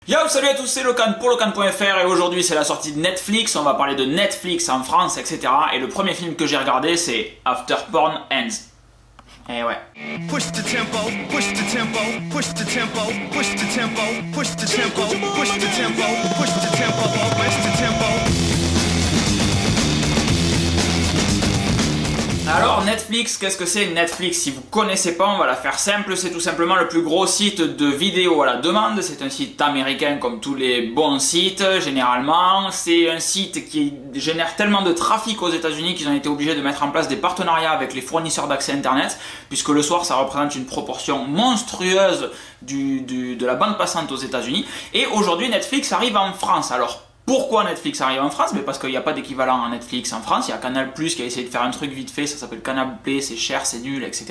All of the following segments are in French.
Yo, salut à tous, c'est Locan pour Locan.fr et aujourd'hui c'est la sortie de Netflix, on va parler de Netflix en France, etc. Et le premier film que j'ai regardé c'est After Porn Ends. Eh ouais. Push the tempo, push the tempo, push the tempo, push the tempo, push the tempo, push the tempo, push the tempo, push the tempo. Alors Netflix, qu'est-ce que c'est Netflix? Si vous connaissez pas, on va la faire simple, c'est tout simplement le plus gros site de vidéos à la demande, c'est un site américain comme tous les bons sites généralement, c'est un site qui génère tellement de trafic aux États-Unis qu'ils ont été obligés de mettre en place des partenariats avec les fournisseurs d'accès internet, puisque le soir ça représente une proportion monstrueuse de la bande passante aux États-Unis, et aujourd'hui Netflix arrive en France. Alors pourquoi Netflix arrive en France? Mais parce qu'il n'y a pas d'équivalent à Netflix en France. Il y a Canal+, qui a essayé de faire un truc vite fait, ça s'appelle Canal Play, c'est cher, c'est nul, etc.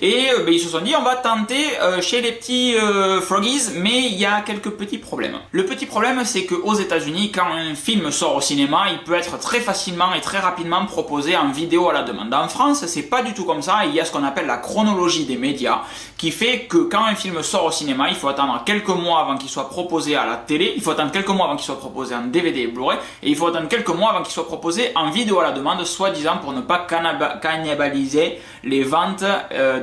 Et ils se sont dit, on va tenter chez les petits froggies, mais il y a quelques petits problèmes. Le petit problème, c'est qu'aux États-Unis, quand un film sort au cinéma, il peut être très facilement et très rapidement proposé en vidéo à la demande. En France, c'est pas du tout comme ça. Il y a ce qu'on appelle la chronologie des médias, qui fait que quand un film sort au cinéma, il faut attendre quelques mois avant qu'il soit proposé à la télé, il faut attendre quelques mois avant qu'il soit proposé en DVD et Blu-ray, et il faut attendre quelques mois avant qu'il soit proposé en vidéo à la demande, soi-disant pour ne pas cannibaliser les ventes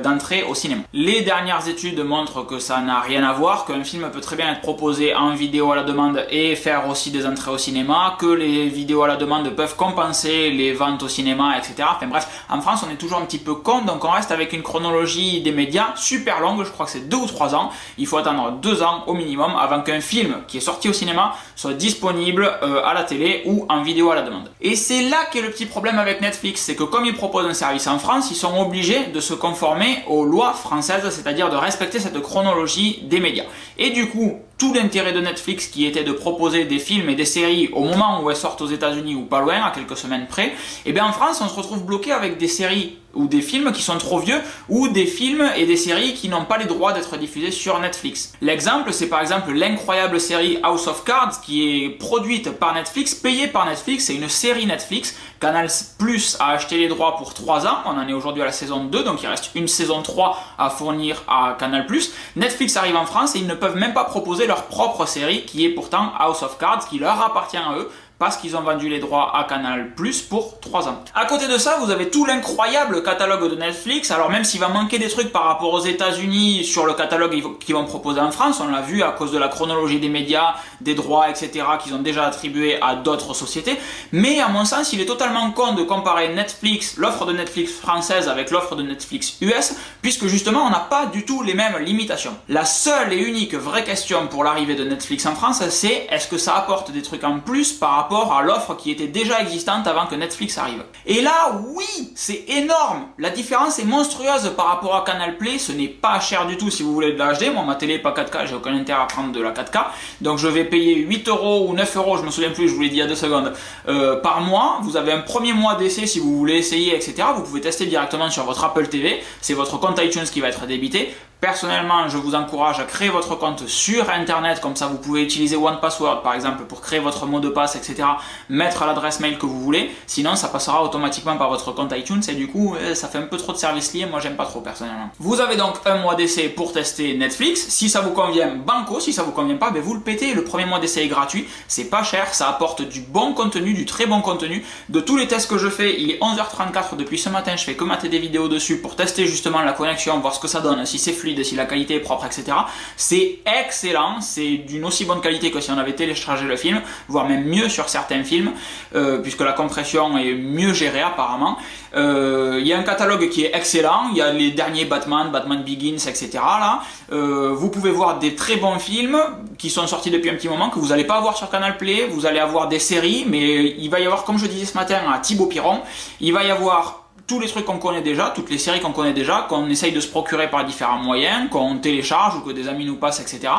d'entrée au cinéma. Les dernières études montrent que ça n'a rien à voir, qu'un film peut très bien être proposé en vidéo à la demande et faire aussi des entrées au cinéma, que les vidéos à la demande peuvent compenser les ventes au cinéma, etc. Enfin bref, en France on est toujours un petit peu con, donc on reste avec une chronologie des médias super longue, je crois que c'est 2 ou 3 ans, il faut attendre 2 ans au minimum avant qu'un film qui est sorti au cinéma soit disponible à la télé ou en vidéo à la demande. Et c'est là qu'est le petit problème avec Netflix, c'est que comme ils proposent un service en France, ils sont obligés de se conformer aux lois françaises, c'est-à-dire de respecter cette chronologie des médias. Et du coup, tout l'intérêt de Netflix qui était de proposer des films et des séries au moment où elles sortent aux États-Unis ou pas loin, à quelques semaines près, et bien en France on se retrouve bloqué avec des séries ou des films qui sont trop vieux, ou des films et des séries qui n'ont pas les droits d'être diffusés sur Netflix. L'exemple, c'est par exemple l'incroyable série House of Cards, qui est produite par Netflix, payée par Netflix, c'est une série Netflix. Canal Plus a acheté les droits pour 3 ans, on en est aujourd'hui à la saison 2, donc il reste une saison 3 à fournir à Canal Plus. Netflix arrive en France et ils ne peuvent même pas proposer leur propre série, qui est pourtant House of Cards, qui leur appartient à eux, parce qu'ils ont vendu les droits à Canal Plus pour 3 ans. À côté de ça, vous avez tout l'incroyable catalogue de Netflix. Alors même s'il va manquer des trucs par rapport aux États-Unis sur le catalogue qu'ils vont proposer en France, on l'a vu à cause de la chronologie des médias, des droits, etc. qu'ils ont déjà attribués à d'autres sociétés. Mais à mon sens, il est totalement con de comparer Netflix, l'offre de Netflix française avec l'offre de Netflix US, puisque justement on n'a pas du tout les mêmes limitations. La seule et unique vraie question pour l'arrivée de Netflix en France, c'est est-ce que ça apporte des trucs en plus par rapport à l'offre qui était déjà existante avant que Netflix arrive. Et là, oui, c'est énorme. La différence est monstrueuse par rapport à Canal Play. Ce n'est pas cher du tout si vous voulez de la HD. Moi, ma télé n'est pas 4K, j'ai aucun intérêt à prendre de la 4K. Donc, je vais payer 8 € ou 9 €, je me souviens plus, je vous l'ai dit il y a 2 secondes, par mois. Vous avez un premier mois d'essai si vous voulez essayer, etc. Vous pouvez tester directement sur votre Apple TV. C'est votre compte iTunes qui va être débité. Personnellement, je vous encourage à créer votre compte sur Internet, comme ça vous pouvez utiliser OnePassword par exemple pour créer votre mot de passe, etc. Mettre l'adresse mail que vous voulez, sinon ça passera automatiquement par votre compte iTunes et du coup ça fait un peu trop de services liés, moi j'aime pas trop personnellement. Vous avez donc un mois d'essai pour tester Netflix, si ça vous convient, banco, si ça vous convient pas, ben vous le pétez, le premier mois d'essai est gratuit, c'est pas cher, ça apporte du bon contenu, du très bon contenu. De tous les tests que je fais, il est 11h34 depuis ce matin, je fais que mater des vidéos dessus pour tester justement la connexion, voir ce que ça donne, si c'est fluide, si la qualité est propre, etc. C'est excellent, c'est d'une aussi bonne qualité que si on avait téléchargé le film, voire même mieux sur certains films, puisque la compression est mieux gérée apparemment. Il y a un catalogue qui est excellent, il y a les derniers Batman, Batman Begins, etc. là. Vous pouvez voir des très bons films qui sont sortis depuis un petit moment, que vous n'allez pas avoir sur Canal Play, vous allez avoir des séries, mais il va y avoir, comme je disais ce matin à Thibaut Piron, il va y avoir tous les trucs qu'on connaît déjà, toutes les séries qu'on connaît déjà, qu'on essaye de se procurer par différents moyens, qu'on télécharge ou que des amis nous passent, etc.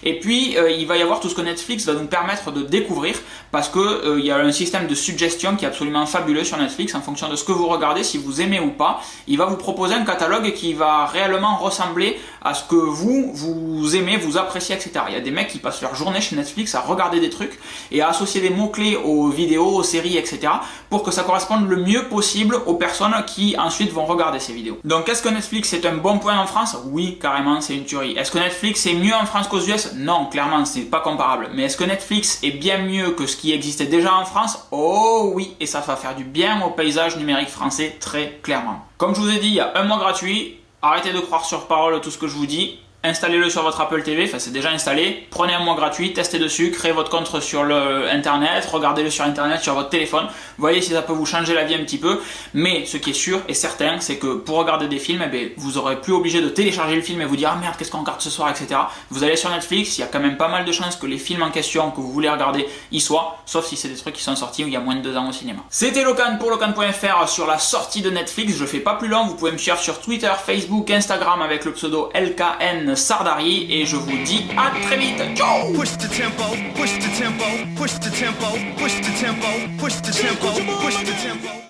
Et puis il va y avoir tout ce que Netflix va nous permettre de découvrir, parce que il y a un système de suggestion qui est absolument fabuleux sur Netflix en fonction de ce que vous regardez, si vous aimez ou pas. Il va vous proposer un catalogue qui va réellement ressembler à ce que vous aimez, vous appréciez, etc. Il y a des mecs qui passent leur journée chez Netflix à regarder des trucs et à associer des mots-clés aux vidéos, aux séries, etc. pour que ça corresponde le mieux possible aux personnes qui ensuite vont regarder ces vidéos. Donc est-ce que Netflix est un bon point en France? Oui, carrément, c'est une tuerie. Est-ce que Netflix est mieux en France qu'aux US? Non, clairement, c'est pas comparable. Mais est-ce que Netflix est bien mieux que ce qui existait déjà en France? Oh oui, et ça va faire du bien au paysage numérique français, très clairement. Comme je vous ai dit, il y a un mois gratuit. Arrêtez de croire sur parole tout ce que je vous dis. Installez-le sur votre Apple TV, enfin c'est déjà installé, prenez un mois gratuit, testez dessus, créez votre compte sur le internet, regardez-le sur internet, sur votre téléphone, voyez si ça peut vous changer la vie un petit peu, mais ce qui est sûr et certain, c'est que pour regarder des films, eh bien, vous n'aurez plus obligé de télécharger le film et vous dire ah merde qu'est-ce qu'on regarde ce soir, etc. Vous allez sur Netflix, il y a quand même pas mal de chances que les films en question que vous voulez regarder y soient, sauf si c'est des trucs qui sont sortis il y a moins de 2 ans au cinéma. C'était Locan pour Locan.fr sur la sortie de Netflix, je fais pas plus long, vous pouvez me suivre sur Twitter, Facebook, Instagram avec le pseudo LKN Sardari et je vous dis à très vite. Ciao. Push the tempo, push the tempo, push the tempo, push the tempo, push the tempo, push the tempo.